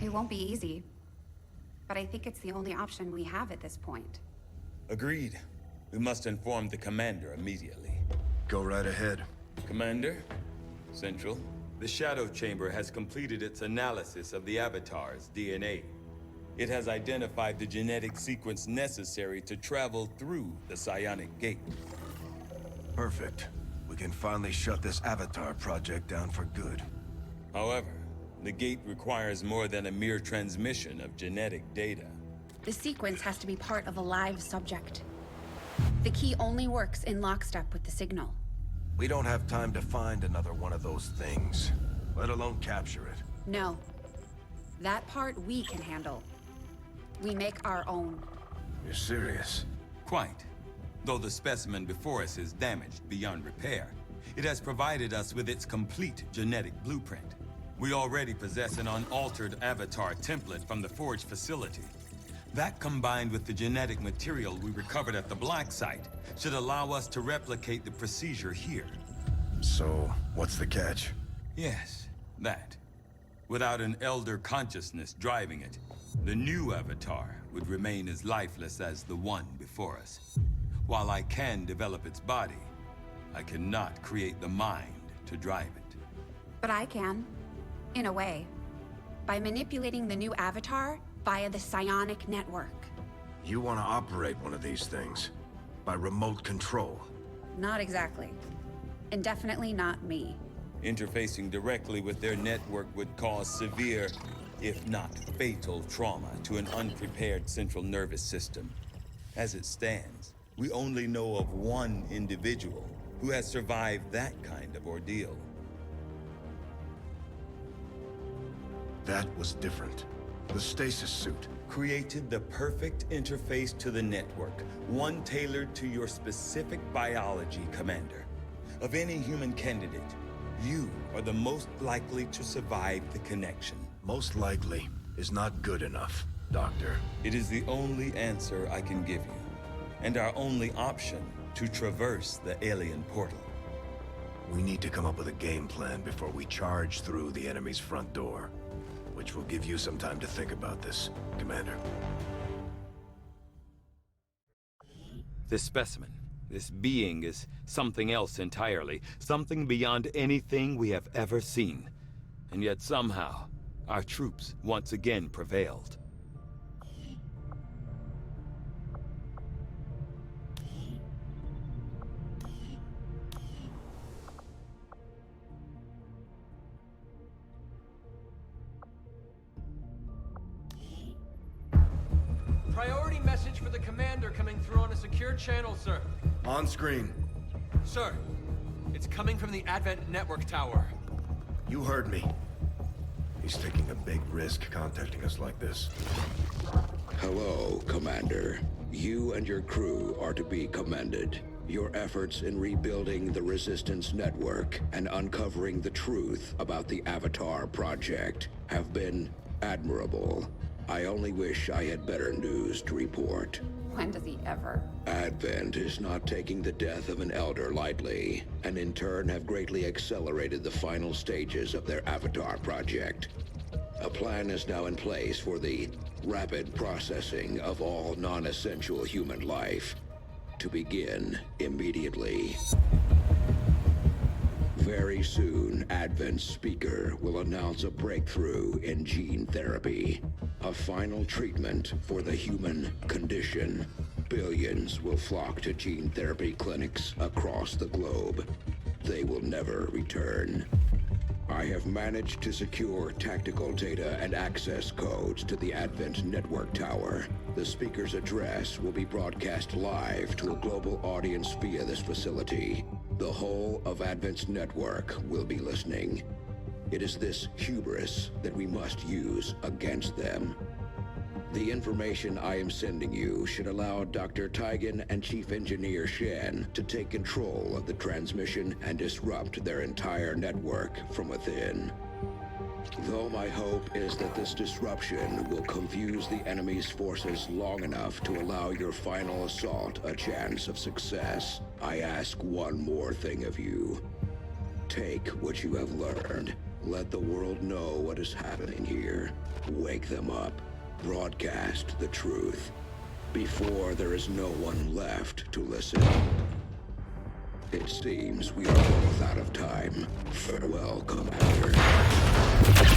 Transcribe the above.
It won't be easy, but I think it's the only option we have at this point. Agreed. We must inform the commander immediately. Go right ahead. Commander, Central, the Shadow Chamber has completed its analysis of the Avatar's DNA. It has identified the genetic sequence necessary to travel through the Psionic Gate. Perfect. We can finally shut this Avatar project down for good. However, the gate requires more than a mere transmission of genetic data. The sequence has to be part of a live subject. The key only works in lockstep with the signal. We don't have time to find another one of those things, let alone capture it. No. That part we can handle. We make our own. You're serious? Quite. Though the specimen before us is damaged beyond repair, it has provided us with its complete genetic blueprint. We already possess an unaltered Avatar template from the Forge facility. That, combined with the genetic material we recovered at the Black Site, should allow us to replicate the procedure here. So, what's the catch? Yes, that. Without an Elder consciousness driving it, the new Avatar would remain as lifeless as the one before us. While I can develop its body, I cannot create the mind to drive it. But I can. In a way. By manipulating the new Avatar via the psionic network. You want to operate one of these things? By remote control? Not exactly. And definitely not me. Interfacing directly with their network would cause severe, if not fatal, trauma to an unprepared central nervous system. As it stands, we only know of one individual who has survived that kind of ordeal. That was different. The stasis suit. Created the perfect interface to the network, one tailored to your specific biology, Commander. Of any human candidate, you are the most likely to survive the connection. Most likely is not good enough, Doctor. It is the only answer I can give you, and our only option to traverse the alien portal. We need to come up with a game plan before we charge through the enemy's front door. Which will give you some time to think about this, Commander. This specimen, this being, is something else entirely. Something beyond anything we have ever seen. And yet somehow, our troops once again prevailed. Priority message for the commander coming through on a secure channel, sir. On screen. Sir, it's coming from the Advent Network Tower. You heard me. He's taking a big risk contacting us like this. Hello, Commander. You and your crew are to be commended. Your efforts in rebuilding the Resistance network and uncovering the truth about the Avatar project have been admirable. I only wish I had better news to report. When does he ever? Advent is not taking the death of an Elder lightly, and in turn have greatly accelerated the final stages of their Avatar project. A plan is now in place for the rapid processing of all non-essential human life, to begin immediately. Very soon, Advent's speaker will announce a breakthrough in gene therapy. A final treatment for the human condition. Billions will flock to gene therapy clinics across the globe. They will never return. I have managed to secure tactical data and access codes to the Advent Network Tower. The speaker's address will be broadcast live to a global audience via this facility. The whole of Advent's network will be listening. It is this hubris that we must use against them. The information I am sending you should allow Dr. Taigen and Chief Engineer Shen to take control of the transmission and disrupt their entire network from within. Though my hope is that this disruption will confuse the enemy's forces long enough to allow your final assault a chance of success, I ask one more thing of you. Take what you have learned, Let the world know what is happening here. Wake them up. Broadcast the truth. Before there is no one left to listen. It seems we are both out of time. Farewell, Commander.